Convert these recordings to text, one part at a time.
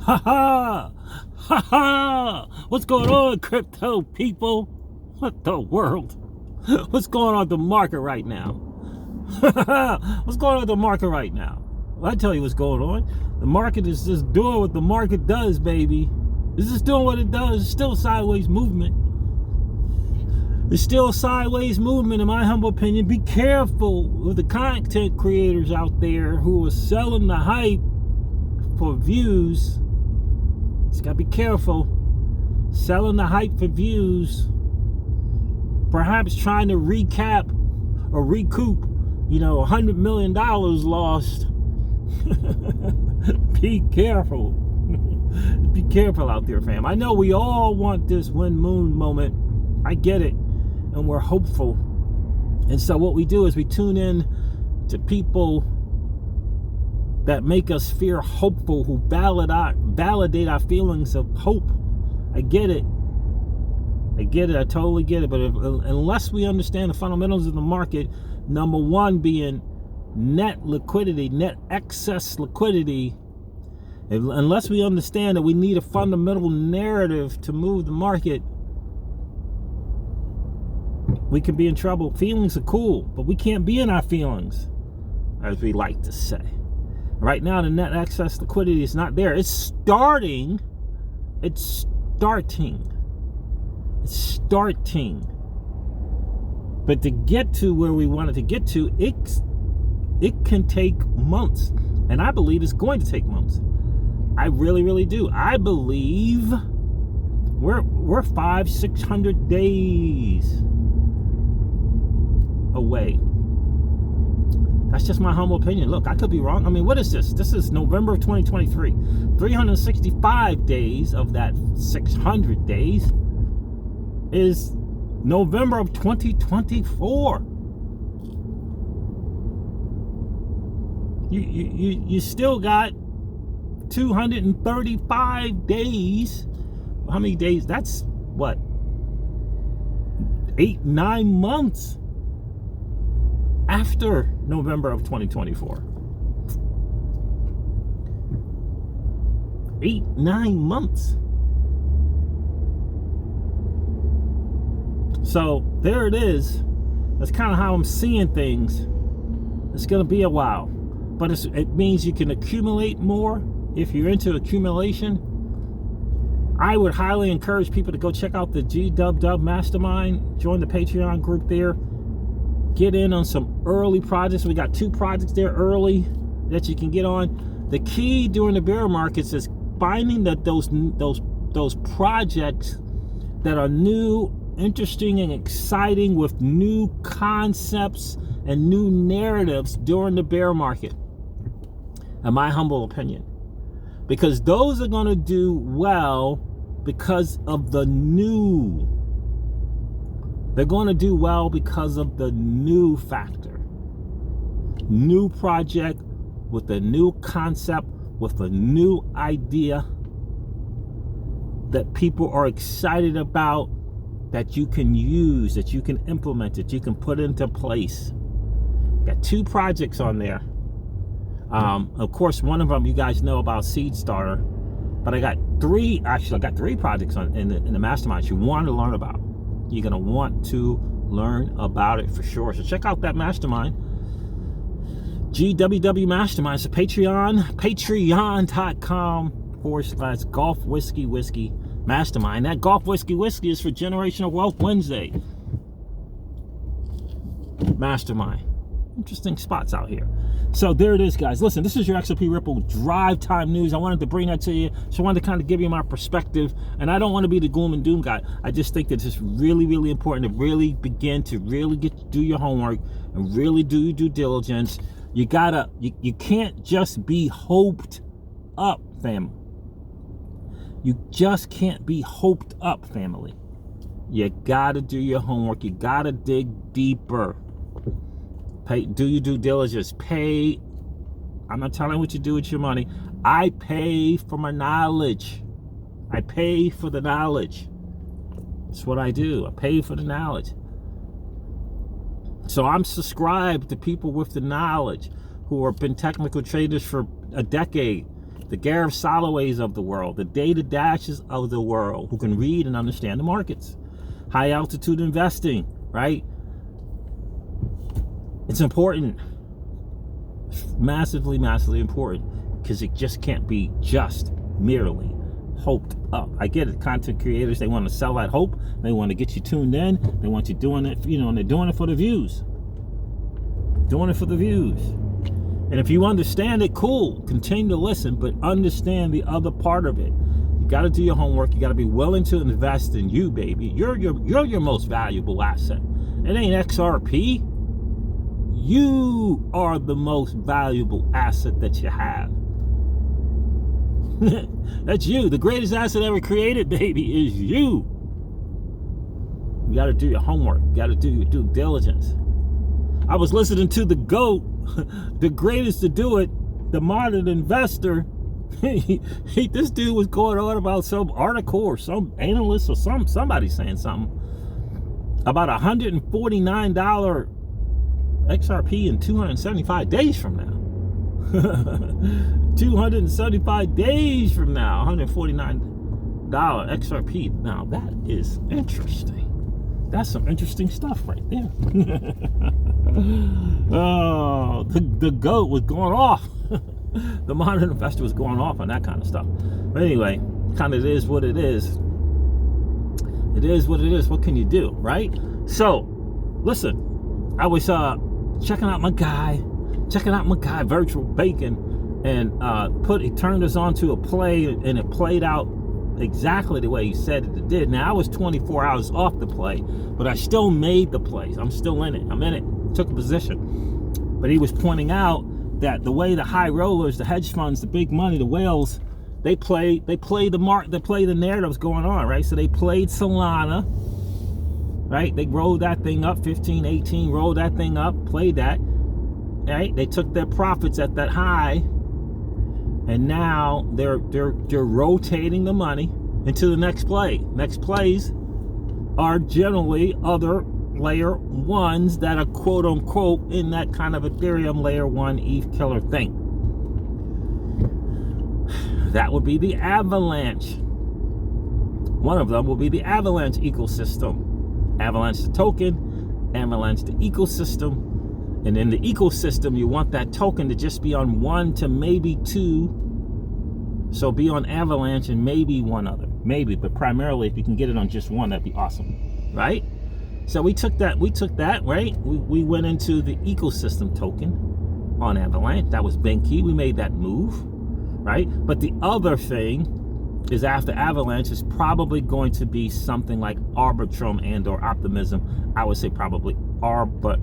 Ha ha! Ha ha! What's going on, crypto people? What the world? What's going on with the market right now? What's going on with the market right now? Well, I tell you what's going on. The market is just doing what the market does, baby. It's just doing what it does. It's still a sideways movement. It's still a sideways movement, in my humble opinion. Be careful with the content creators out there who are selling the hype for views. Just gotta be careful. Selling the hype for views. Perhaps trying to recap or recoup, $100 million lost. Be careful. Be careful out there, fam. I know we all want this moon moment. I get it. And we're hopeful. And so what we do is we tune in to people that make us feel hopeful, who validate our feelings of hope. I get it. I totally get it. But unless we understand the fundamentals of the market, number one being net liquidity, net excess liquidity, unless we understand that we need a fundamental narrative to move the market, we can be in trouble. Feelings are cool, but we can't be in our feelings, as we like to say. Right now, the net excess liquidity is not there. It's starting. But to get to where we wanted to get to, it can take months. And I believe it's going to take months. I really, really do. I believe we're 500-600 days away. That's just my humble opinion. Look, I could be wrong. I mean, what is this? This is November of 2023. 365 days of that 600 days is November of 2024. You still got 235 days. How many days? That's what? 8-9 months after November of 2024. 8-9 months. So there it is. That's kind of how I'm seeing things. It's going to be a while, but it means you can accumulate more if you're into accumulation. I would highly encourage people to go check out the GWW Mastermind. Join the Patreon group there. Get in on some early projects. We got 2 projects there early that you can get on. The key during the bear markets is finding that those projects that are new, interesting, and exciting with new concepts and new narratives during the bear market, in my humble opinion. Because those are going to do well because of the new. They're going to do well because of the new factor. New project with a new concept, with a new idea that people are excited about, that you can use, that you can implement, that you can put into place. Got 2 projects on there. Of course, one of them you guys know about, Seed Starter. But I got 3 projects in the mastermind you want to learn about. You're going to want to learn about it for sure. So check out that mastermind. GWW Mastermind. So patreon.com/Golf Whiskey Mastermind. That Golf Whiskey is for Generational Wealth Wednesday Mastermind. Interesting spots out here. So there it is, guys. Listen, this is your XRP Ripple Drive Time News. I wanted to bring that to you. So I wanted to kind of give you my perspective. And I don't want to be the gloom and doom guy. I just think that it's really, really important to really begin to really do your homework and really do your due diligence. You can't just be hoped up, family. You just can't be hoped up, family. You gotta do your homework. You gotta dig deeper. Do your due diligence. Pay. I'm not telling you what you do with your money. I pay for my knowledge. I pay for the knowledge. That's what I do. I pay for the knowledge. So I'm subscribed to people with the knowledge who have been technical traders for a decade. the Gareth Soloways of the world, the Data Dashes of the world, who can read and understand the markets. High altitude investing, right? It's important. Massively, massively important, because it just can't be just merely hoped up. I get it. Content creators, they want to sell that hope. They want to get you tuned in. They want you doing it, and they're doing it for the views. Doing it for the views. And if you understand it, cool. Continue to listen, but understand the other part of it. You got to do your homework. You got to be willing to invest in you, baby. You're your most valuable asset. It ain't XRP. You are the most valuable asset that you have. That's you. The greatest asset ever created, baby, is you. You got to do your homework. You got to do your due diligence. I was listening to the GOAT, the greatest to do it, the modern investor. This dude was going on about some article or some analyst or somebody saying something about $149 XRP in 275 days from now. 275 days from now, $149 XRP. Now that is interesting. That's some interesting stuff right there. Oh, the GOAT was going off. The modern investor was going off on that kind of stuff. But anyway, kind of is what it is. It is what it is. What can you do, right? So, listen, I was checking out my guy, Virtual Bacon, and he turned us on to a play, and it played out exactly the way he said it did. Now, I was 24 hours off the play, but I still made the plays. I'm still in it. I'm in it. Took a position. But he was pointing out that the way the high rollers, the hedge funds, the big money, the whales, they play the narratives going on, right? So they played Solana, right? They rolled that thing up, 15, 18, rolled that thing up, played that, right? They took their profits at that high, and now they're rotating the money into the next play. Next plays are generally other layer ones that are quote unquote in that kind of Ethereum layer 1 ETH killer thing. That would be the Avalanche. One of them will be the Avalanche ecosystem. Avalanche the token, Avalanche the ecosystem. And in the ecosystem, you want that token to just be on one to maybe two. So be on Avalanche and maybe one other. Maybe, but primarily if you can get it on just one, that'd be awesome. Right? So we took that, right? We went into the ecosystem token on Avalanche. That was Benki. We made that move, right? But the other thing is, after Avalanche is probably going to be something like Arbitrum and or Optimism. I would say probably Arbitrum.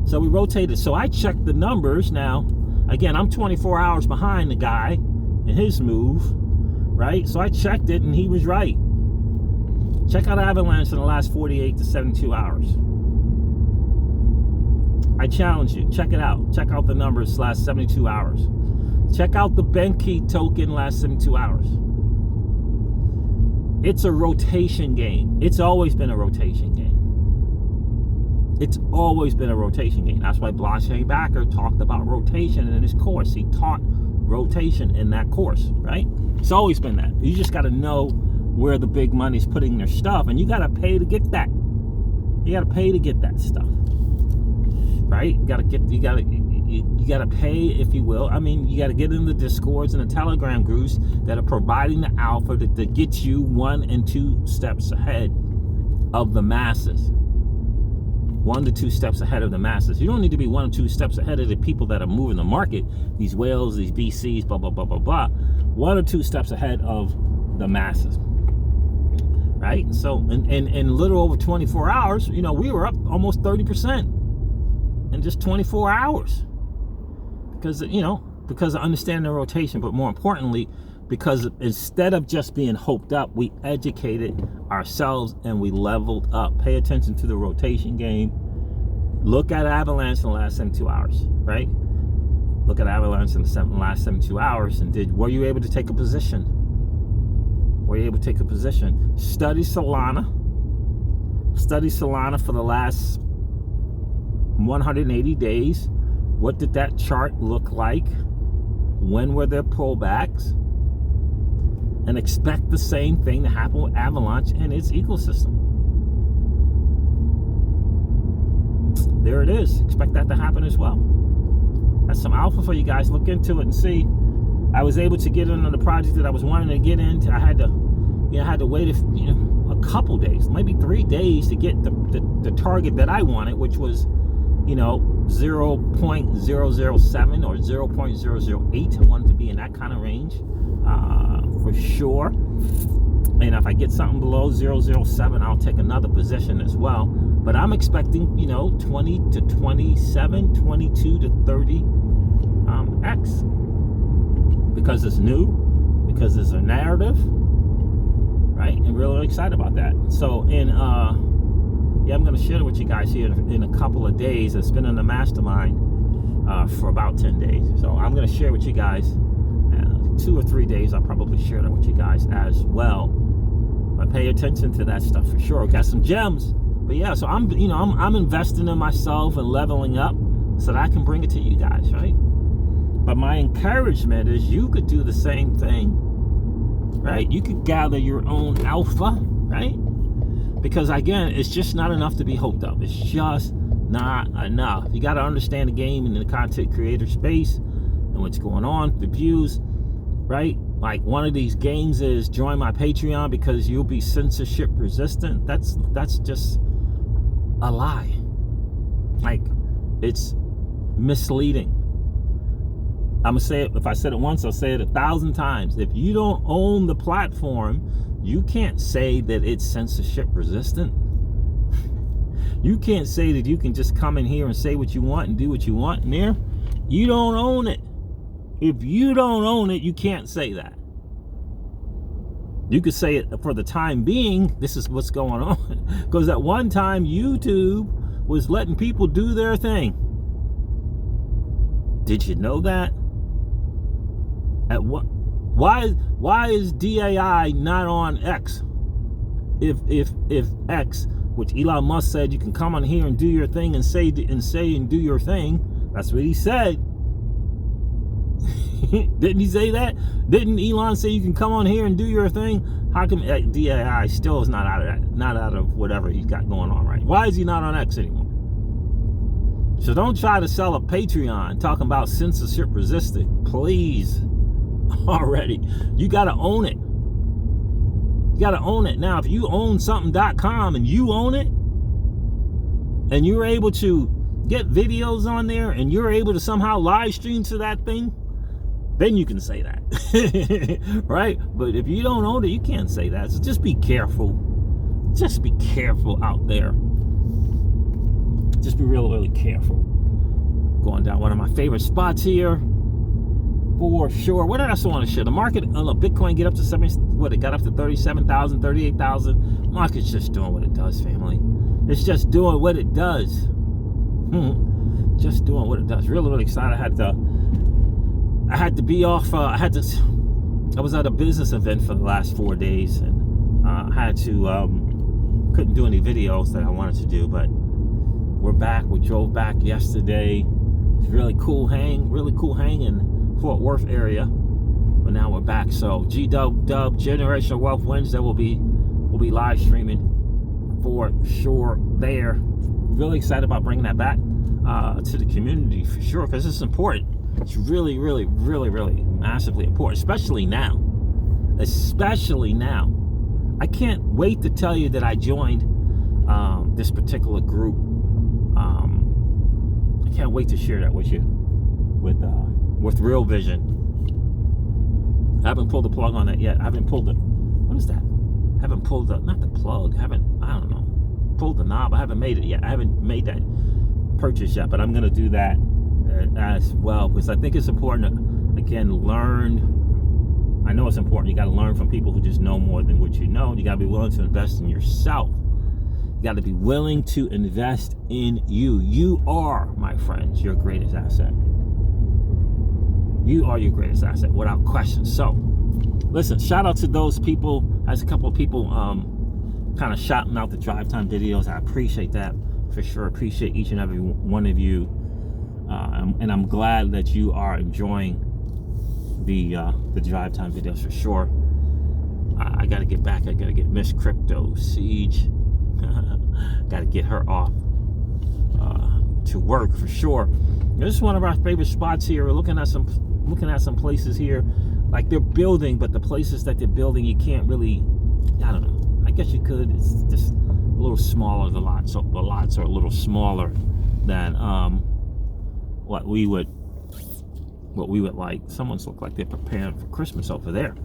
So we rotated. So I checked the numbers. Now, again, I'm 24 hours behind the guy in his move, right? So I checked it and he was right. Check out Avalanche in the last 48 to 72 hours. I challenge you. Check it out. Check out the numbers last 72 hours. Check out the Benki token last 72 hours. It's a rotation game. It's always been a rotation game. It's always been a rotation game. That's why Blockchain Backer talked about rotation in his course. He taught rotation in that course, right? It's always been that. You just got to know where the big money's putting their stuff, and you got to pay to get that. You got to pay to get that stuff, right? You got to pay, if you will. I mean, you got to get in the Discords and the Telegram groups that are providing the alpha to get you 1 and 2 steps ahead of the masses. 1 to 2 steps ahead of the masses. You don't need to be 1 or 2 steps ahead of the people that are moving the market. These whales, these VCs, blah, blah, blah, blah, blah. 1 or 2 steps ahead of the masses. Right? So in a little over 24 hours, we were up almost 30% in just 24 hours. Because of understanding the rotation, but more importantly, because instead of just being hoped up, we educated ourselves and we leveled up. Pay attention to the rotation game. Look at Avalanche in the last 72 hours, right? Look at Avalanche in the last 72 hours, and were you able to take a position? Were you able to take a position? Study Solana. Study Solana for the last 180 days. What did that chart look like? when were their pullbacks, and expect the same thing to happen with Avalanche and its ecosystem. There it is. Expect that to happen as well. That's some alpha for you guys. Look into it and see. I was able to get into the project that I was wanting to get into. I had to wait a couple days, maybe 3 days, to get the target that I wanted, which was 0.007 or 0.008. I wanted to be in that kind of range for sure. And if I get something below 0.007, I'll take another position as well. But I'm expecting 20 to 27, 22 to 30 X, because it's new, because there's a narrative, right? And really excited about that. So I'm going to share it with you guys here in a couple of days. It's been in the mastermind for about 10 days. So I'm going to share with you guys 2 or 3 days. I'll probably share that with you guys as well. But pay attention to that stuff for sure. Got some gems. But yeah, so I'm investing in myself and leveling up so that I can bring it to you guys, right? But my encouragement is you could do the same thing, right? You could gather your own alpha, right? Because again, it's just not enough to be hoped up. It's just not enough. You got to understand the game in the content creator space and what's going on, the views, right? Like one of these games is join my Patreon because you'll be censorship resistant. That's just a lie. Like, it's misleading. I'm gonna say it. If I said it once, I'll say it 1,000 times. If you don't own the platform, you can't say that it's censorship resistant. You can't say that you can just come in here and say what you want and do what you want in there. You don't own it. If you don't own it, you can't say that. You could say it for the time being. This is what's going on. Because at one time, YouTube was letting people do their thing. Did you know that? At what? Why is DAI not on X? If X, which Elon Musk said you can come on here and do your thing and say and do your thing. That's what he said. Didn't he say that? Didn't Elon say you can come on here and do your thing? How come DAI still is not out of that? Not out of whatever he's got going on, right? Why is he not on X anymore? So don't try to sell a Patreon talking about censorship resistant, please. Already, you got to own it. You got to own it. Now, if you own something.com and you own it, and you're able to get videos on there, and you're able to somehow live stream to that thing, then you can say that. Right? But if you don't own it, you can't say that. So just be careful. Just be careful out there. Just be really, really careful. Going down one of my favorite spots here. For sure. What else I want to share? The market, Bitcoin get up to it got up to 37,000, 38,000. Market's just doing what it does, family. It's just doing what it does. Just doing what it does. Really, really excited. I had to be off. I was at a business event for the last 4 days, and couldn't do any videos that I wanted to do, but we're back. We drove back yesterday. It's really cool hang in Fort Worth area, but now we're back. So G-Dub Generational Wealth Wednesday will be live streaming for sure there. Really excited about bringing that back to the community for sure, because it's important. It's really, really, really, really massively important, especially now. I can't wait to tell you that I joined this particular group. I can't wait to share that with you with Real Vision. I haven't pulled the plug on that yet. I haven't pulled what is that? I haven't pulled not the plug. I don't know. Pulled the knob. I haven't made it yet. I haven't made that purchase yet, but I'm going to do that as well, because I think it's important to, again, learn. I know it's important. You got to learn from people who just know more than what you know. You got to be willing to invest in yourself. You got to be willing to invest in you. You are, my friends, your greatest asset. You are your greatest asset, without question. So, listen, shout out to those people. There's a couple of people kind of shouting out the drive time videos. I appreciate that for sure. Appreciate each and every one of you. And I'm glad that you are enjoying the drive time videos for sure. I got to get back. I got to get Miss Crypto Siege. Got to get her off to work for sure. This is one of our favorite spots here. We're looking at some places here, like they're building, but the places that they're building, you can't really. I don't know. I guess you could. It's just a little smaller. The lots are a little smaller than what we would like. Someone's look like they're preparing for Christmas over there.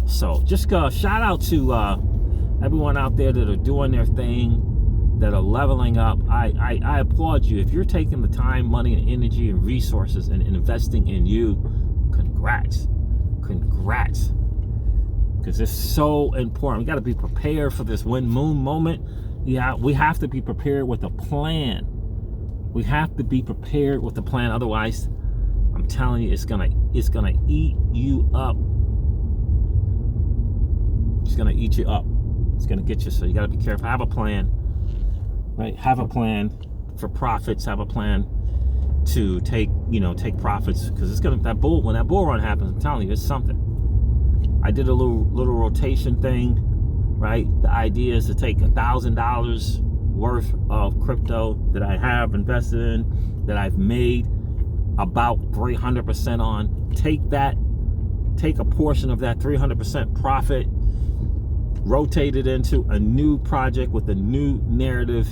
So just shout out to everyone out there that are doing their thing, that are leveling up. I applaud you. If you're taking the time, money, and energy and resources and investing in you, congrats. Because it's so important. We got to be prepared for this moon moment. Yeah, we have to be prepared with a plan. We have to be prepared with a plan. Otherwise, I'm telling you, it's gonna eat you up. It's gonna eat you up. It's gonna get you. So you gotta be careful. Have a plan, right? Have a plan for profits. Have a plan to take profits, because it's gonna when that bull run happens. I'm telling you, it's something. I did a little rotation thing, right? The idea is to take $1,000 worth of crypto that I have invested in, that I've made about 300% on. Take a portion of that 300% profit, rotate it into a new project with a new narrative,